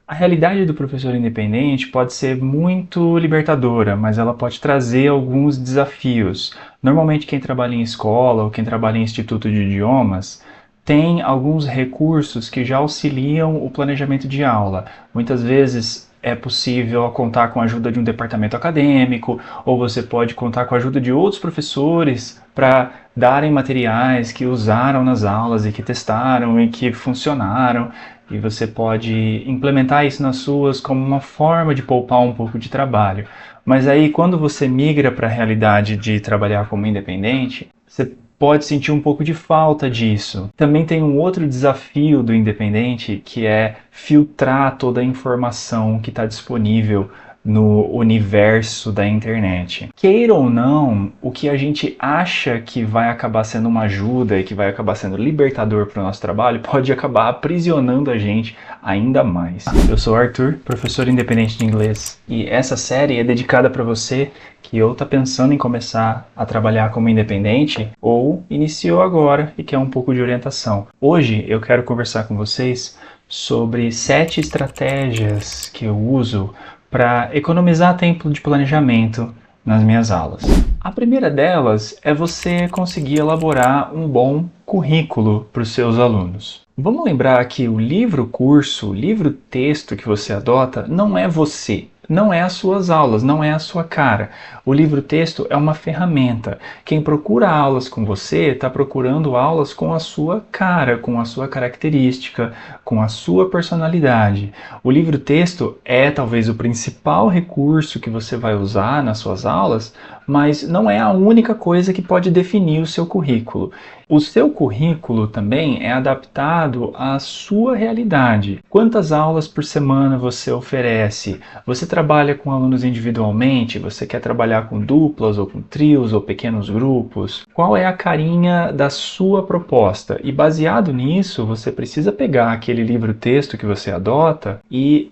A realidade do professor independente pode ser muito libertadora, mas ela pode trazer alguns desafios. Normalmente quem trabalha em escola ou quem trabalha em instituto de idiomas tem alguns recursos que já auxiliam o planejamento de aula. Muitas vezes é possível contar com a ajuda de um departamento acadêmico, ou você pode contar com a ajuda de outros professores para darem materiais que usaram nas aulas e que testaram e que funcionaram. E você pode implementar isso nas suas como uma forma de poupar um pouco de trabalho. Mas aí, quando você migra para a realidade de trabalhar como independente, você pode sentir um pouco de falta disso. Também tem um outro desafio do independente, que é filtrar toda a informação que está disponível no universo da internet. Queira ou não, o que a gente acha que vai acabar sendo uma ajuda e que vai acabar sendo libertador para o nosso trabalho pode acabar aprisionando a gente ainda mais. Eu sou o Arthur, professor independente de inglês, e essa série é dedicada para você que ou está pensando em começar a trabalhar como independente ou iniciou agora e quer um pouco de orientação. Hoje eu quero conversar com vocês sobre 7 estratégias que eu uso para economizar tempo de planejamento nas minhas aulas. A primeira delas é você conseguir elaborar um bom currículo para os seus alunos. Vamos lembrar que o livro-curso, o livro-texto que você adota não é você. Não é as suas aulas, não é a sua cara. O livro-texto é uma ferramenta. Quem procura aulas com você está procurando aulas com a sua cara, com a sua característica, com a sua personalidade. O livro-texto é talvez o principal recurso que você vai usar nas suas aulas, mas não é a única coisa que pode definir o seu currículo. O seu currículo também é adaptado à sua realidade. Quantas aulas por semana você oferece? Você trabalha com alunos individualmente? Você quer trabalhar com duplas ou com trios ou pequenos grupos? Qual é a carinha da sua proposta? E baseado nisso, você precisa pegar aquele livro-texto que você adota e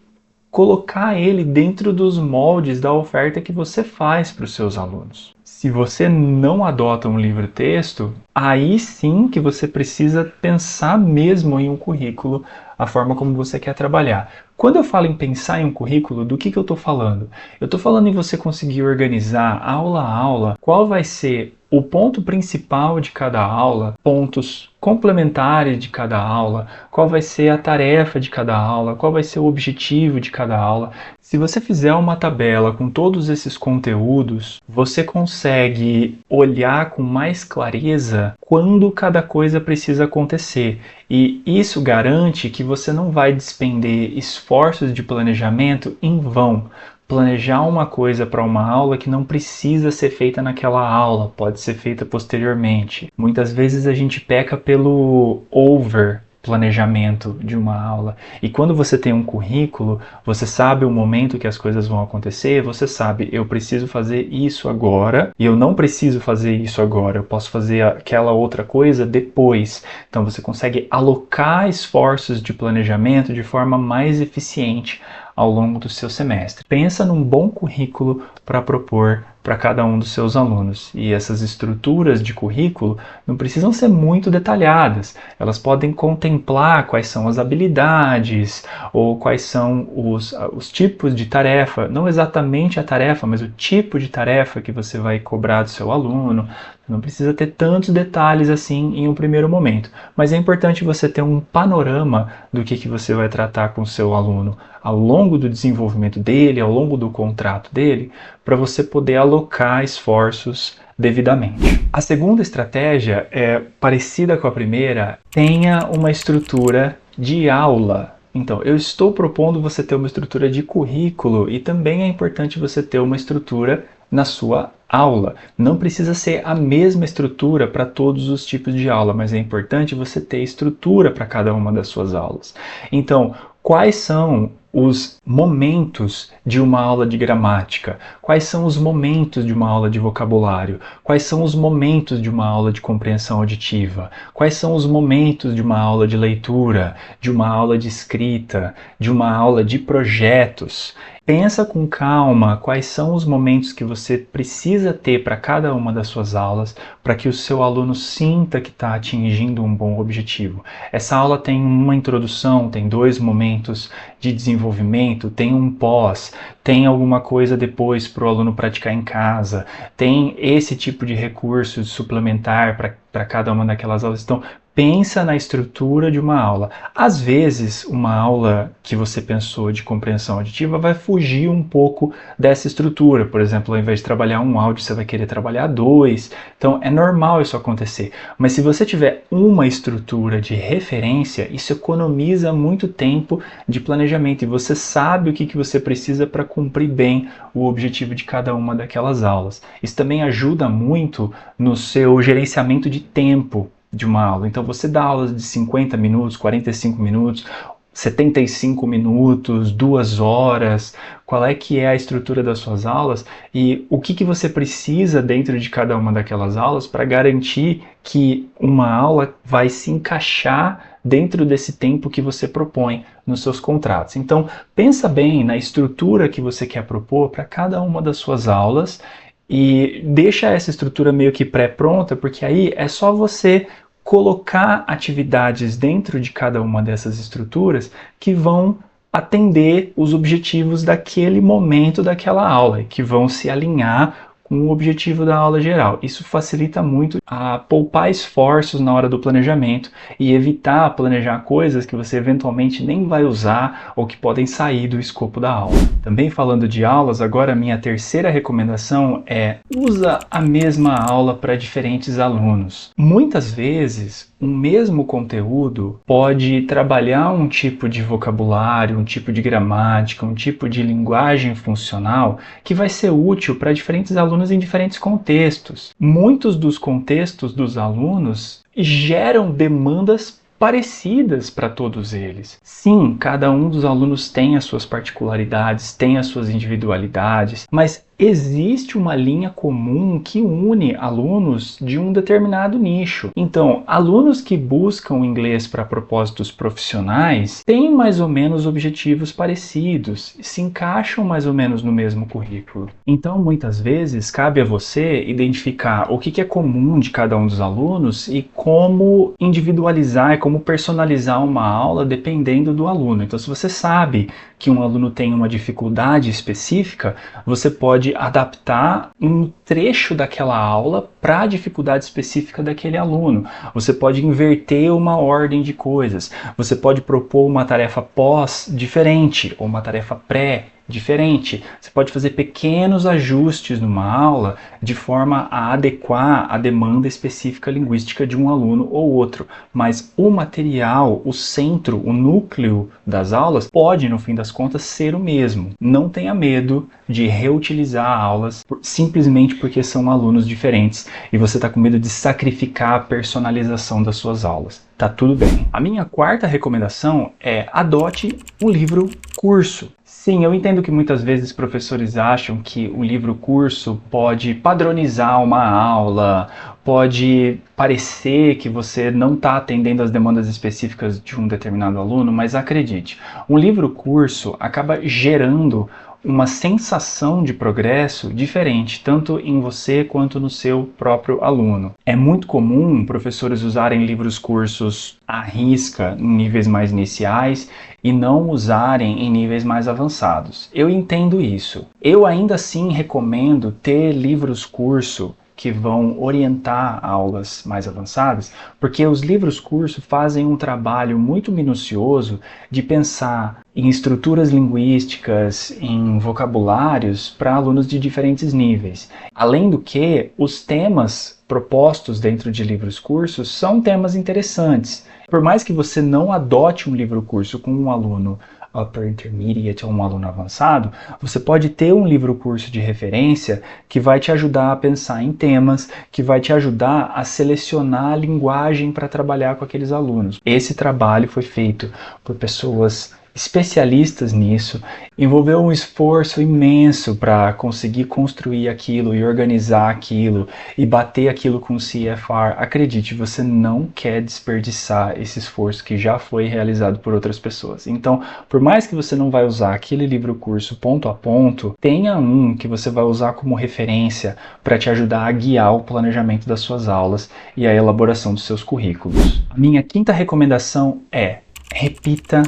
colocar ele dentro dos moldes da oferta que você faz para os seus alunos. Se você não adota um livro-texto, aí sim que você precisa pensar mesmo em um currículo, a forma como você quer trabalhar. Quando eu falo em pensar em um currículo, do que eu estou falando? Eu estou falando em você conseguir organizar aula a aula, qual vai ser o ponto principal de cada aula, pontos complementares de cada aula, qual vai ser a tarefa de cada aula, qual vai ser o objetivo de cada aula. Se você fizer uma tabela com todos esses conteúdos, você consegue olhar com mais clareza quando cada coisa precisa acontecer. E isso garante que você não vai despender esforços de planejamento em vão. Planejar uma coisa para uma aula que não precisa ser feita naquela aula, pode ser feita posteriormente. Muitas vezes a gente peca pelo over planejamento de uma aula. E quando você tem um currículo, você sabe o momento que as coisas vão acontecer, você sabe, eu preciso fazer isso agora e eu não preciso fazer isso agora, eu posso fazer aquela outra coisa depois. Então você consegue alocar esforços de planejamento de forma mais eficiente ao longo do seu semestre. Pensa num bom currículo para propor para cada um dos seus alunos. E essas estruturas de currículo não precisam ser muito detalhadas. Elas podem contemplar quais são as habilidades ou quais são os tipos de tarefa, não exatamente a tarefa, mas o tipo de tarefa que você vai cobrar do seu aluno. Não precisa ter tantos detalhes assim em um primeiro momento, mas é importante você ter um panorama do que você vai tratar com o seu aluno ao longo do desenvolvimento dele, ao longo do contrato dele, para você poder alocar esforços devidamente. A segunda estratégia é parecida com a primeira, tenha uma estrutura de aula. Então, eu estou propondo você ter uma estrutura de currículo e também é importante você ter uma estrutura na sua aula. Não precisa ser a mesma estrutura para todos os tipos de aula, mas é importante você ter estrutura para cada uma das suas aulas. Então, quais são os momentos de uma aula de gramática? Quais são os momentos de uma aula de vocabulário? Quais são os momentos de uma aula de compreensão auditiva? Quais são os momentos de uma aula de leitura, de uma aula de escrita, de uma aula de projetos? Pensa com calma quais são os momentos que você precisa ter para cada uma das suas aulas para que o seu aluno sinta que está atingindo um bom objetivo. Essa aula tem uma introdução, tem 2 momentos de desenvolvimento desenvolvimento, tem um pós, tem alguma coisa depois para o aluno praticar em casa, tem esse tipo de recurso suplementar para cada uma daquelas aulas. Então, pensa na estrutura de uma aula. Às vezes, uma aula que você pensou de compreensão auditiva vai fugir um pouco dessa estrutura. Por exemplo, ao invés de trabalhar um áudio, você vai querer trabalhar dois. Então, é normal isso acontecer. Mas se você tiver uma estrutura de referência, isso economiza muito tempo de planejamento e você sabe o que você precisa para cumprir bem o objetivo de cada uma daquelas aulas. Isso também ajuda muito no seu gerenciamento de tempo de uma aula. Então você dá aulas de 50 minutos, 45 minutos, 75 minutos, 2 horas, qual é que é a estrutura das suas aulas e o que você precisa dentro de cada uma daquelas aulas para garantir que uma aula vai se encaixar dentro desse tempo que você propõe nos seus contratos. Então, pensa bem na estrutura que você quer propor para cada uma das suas aulas e deixa essa estrutura meio que pré-pronta, porque aí é só você colocar atividades dentro de cada uma dessas estruturas que vão atender os objetivos daquele momento daquela aula, que vão se alinhar com o objetivo da aula geral. Isso facilita muito a poupar esforços na hora do planejamento e evitar planejar coisas que você eventualmente nem vai usar ou que podem sair do escopo da aula. Também falando de aulas, agora a minha terceira recomendação é: usa a mesma aula para diferentes alunos. Muitas vezes, um mesmo conteúdo pode trabalhar um tipo de vocabulário, um tipo de gramática, um tipo de linguagem funcional que vai ser útil para diferentes alunos em diferentes contextos. Muitos dos contextos dos alunos geram demandas parecidas para todos eles. Sim, cada um dos alunos tem as suas particularidades, tem as suas individualidades, mas existe uma linha comum que une alunos de um determinado nicho. Então, alunos que buscam inglês para propósitos profissionais têm mais ou menos objetivos parecidos, se encaixam mais ou menos no mesmo currículo. Então, muitas vezes, cabe a você identificar o que é comum de cada um dos alunos e como individualizar e como personalizar uma aula dependendo do aluno. Então, se você sabe que um aluno tem uma dificuldade específica, você pode adaptar um trecho daquela aula para a dificuldade específica daquele aluno. Você pode inverter uma ordem de coisas. Você pode propor uma tarefa pós diferente ou uma tarefa pré diferente. Você pode fazer pequenos ajustes numa aula de forma a adequar a demanda específica linguística de um aluno ou outro. Mas o material, o centro, o núcleo das aulas pode, no fim das contas, ser o mesmo. Não tenha medo de reutilizar aulas simplesmente porque são alunos diferentes e você está com medo de sacrificar a personalização das suas aulas. Tá tudo bem. A minha quarta recomendação é: adote um livro curso. Sim, eu entendo que muitas vezes professores acham que o livro curso pode padronizar uma aula, pode parecer que você não está atendendo às demandas específicas de um determinado aluno, mas acredite, um livro curso acaba gerando uma sensação de progresso diferente, tanto em você quanto no seu próprio aluno. É muito comum professores usarem livros cursos à risca em níveis mais iniciais e não usarem em níveis mais avançados. Eu entendo isso. Eu ainda assim recomendo ter livros curso que vão orientar aulas mais avançadas, porque os livros curso fazem um trabalho muito minucioso de pensar em estruturas linguísticas, em vocabulários para alunos de diferentes níveis. Além do que, os temas propostos dentro de livros cursos são temas interessantes. Por mais que você não adote um livro curso com um aluno upper intermediate ou um aluno avançado, você pode ter um livro curso de referência que vai te ajudar a pensar em temas, que vai te ajudar a selecionar a linguagem para trabalhar com aqueles alunos. Esse trabalho foi feito por pessoas especialistas nisso, envolveu um esforço imenso para conseguir construir aquilo e organizar aquilo e bater aquilo com o CFR. Acredite, você não quer desperdiçar esse esforço que já foi realizado por outras pessoas. Então, por mais que você não vai usar aquele livro curso ponto a ponto, tenha um que você vai usar como referência para te ajudar a guiar o planejamento das suas aulas e a elaboração dos seus currículos. A minha quinta recomendação é: repita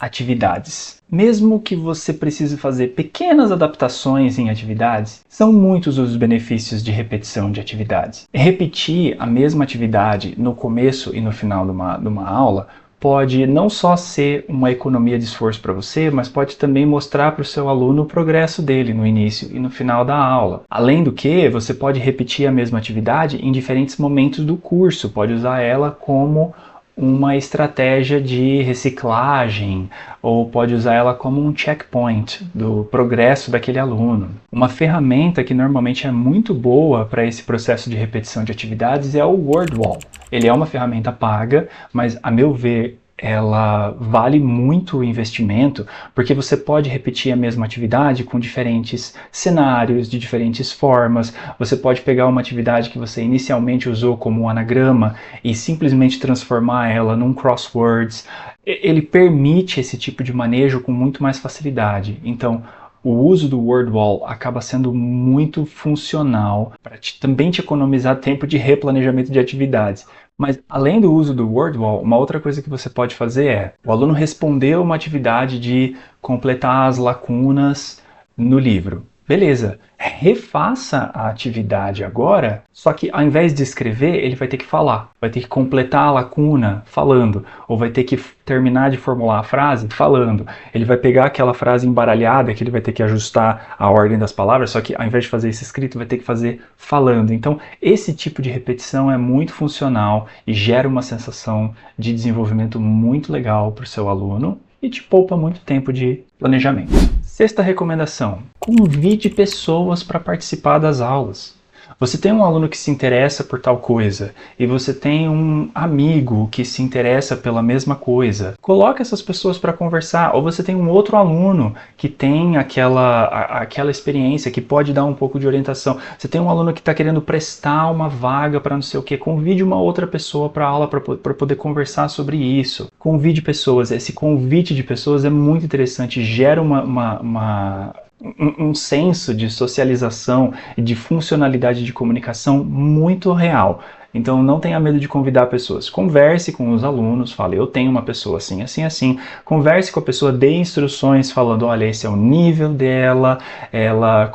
atividades. Mesmo que você precise fazer pequenas adaptações em atividades, são muitos os benefícios de repetição de atividades. Repetir a mesma atividade no começo e no final de uma aula pode não só ser uma economia de esforço para você, mas pode também mostrar para o seu aluno o progresso dele no início e no final da aula. Além do que, você pode repetir a mesma atividade em diferentes momentos do curso, pode usar ela como uma estratégia de reciclagem, ou pode usar ela como um checkpoint do progresso daquele aluno. Uma ferramenta que normalmente é muito boa para esse processo de repetição de atividades é o Wordwall. Ele é uma ferramenta paga, mas a meu ver ela vale muito o investimento, porque você pode repetir a mesma atividade com diferentes cenários, de diferentes formas. Você pode pegar uma atividade que você inicialmente usou como um anagrama e simplesmente transformar ela num crosswords. Ele permite esse tipo de manejo com muito mais facilidade. Então, o uso do Wordwall acaba sendo muito funcional para também te economizar tempo de replanejamento de atividades. Mas, além do uso do Wordwall, uma outra coisa que você pode fazer é: o aluno respondeu uma atividade de completar as lacunas no livro. Beleza, refaça a atividade agora, só que ao invés de escrever, ele vai ter que falar. Vai ter que completar a lacuna falando, ou vai ter que terminar de formular a frase falando. Ele vai pegar aquela frase embaralhada, que ele vai ter que ajustar a ordem das palavras, só que ao invés de fazer isso escrito, vai ter que fazer falando. Então, esse tipo de repetição é muito funcional e gera uma sensação de desenvolvimento muito legal para o seu aluno e te poupa muito tempo de planejamento. Sexta recomendação: convide pessoas para participar das aulas. Você tem um aluno que se interessa por tal coisa e você tem um amigo que se interessa pela mesma coisa. Coloque essas pessoas para conversar. Ou você tem um outro aluno que tem aquela experiência, que pode dar um pouco de orientação. Você tem um aluno que está querendo prestar uma vaga para não sei o que. Convide uma outra pessoa para a aula para poder conversar sobre isso. Convide pessoas. Esse convite de pessoas é muito interessante. Gera um senso de socialização e de funcionalidade de comunicação muito real. Então não tenha medo de convidar pessoas. Converse com os alunos, fale: eu tenho uma pessoa assim, assim, assim. Converse com a pessoa, dê instruções falando: olha, esse é o nível dela, ela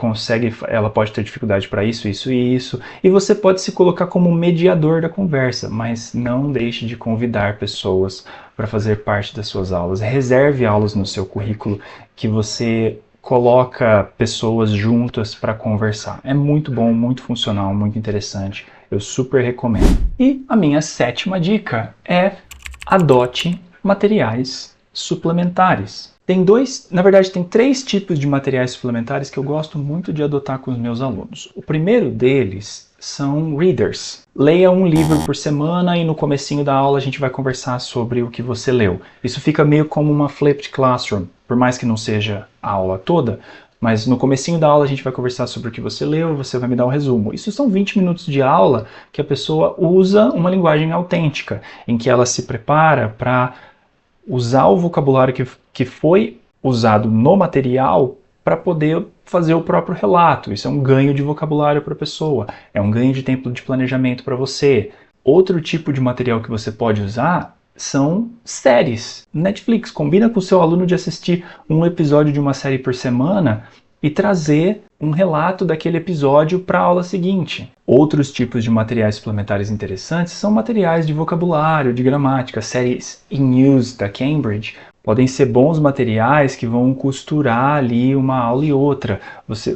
pode ter dificuldade para isso, isso e isso. E você pode se colocar como mediador da conversa, mas não deixe de convidar pessoas para fazer parte das suas aulas. Reserve aulas no seu currículo que você coloca pessoas juntas para conversar. É muito bom, muito funcional, muito interessante. Eu super recomendo. E a minha sétima dica é: adote materiais suplementares. Tem três tipos de materiais suplementares que eu gosto muito de adotar com os meus alunos. O primeiro deles são readers. Leia um livro por semana e no comecinho da aula a gente vai conversar sobre o que você leu. Isso fica meio como uma flipped classroom, por mais que não seja a aula toda, mas no comecinho da aula a gente vai conversar sobre o que você leu e você vai me dar um resumo. Isso são 20 minutos de aula que a pessoa usa uma linguagem autêntica, em que ela se prepara para usar o vocabulário que foi usado no material para poder fazer o próprio relato. Isso é um ganho de vocabulário para a pessoa, é um ganho de tempo de planejamento para você. Outro tipo de material que você pode usar são séries. Netflix combina com o seu aluno de assistir um episódio de uma série por semana e trazer um relato daquele episódio para a aula seguinte. Outros tipos de materiais suplementares interessantes são materiais de vocabulário, de gramática. Séries In Use da Cambridge podem ser bons materiais que vão costurar ali uma aula e outra.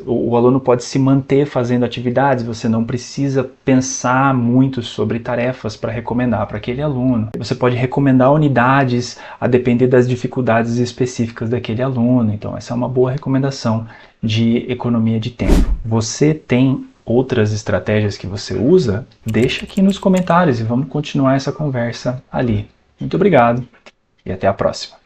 O aluno pode se manter fazendo atividades, você não precisa pensar muito sobre tarefas para recomendar para aquele aluno. Você pode recomendar unidades a depender das dificuldades específicas daquele aluno. Então essa é uma boa recomendação de economia de tempo. Você tem outras estratégias que você usa? Deixa aqui nos comentários e vamos continuar essa conversa ali. Muito obrigado e até a próxima.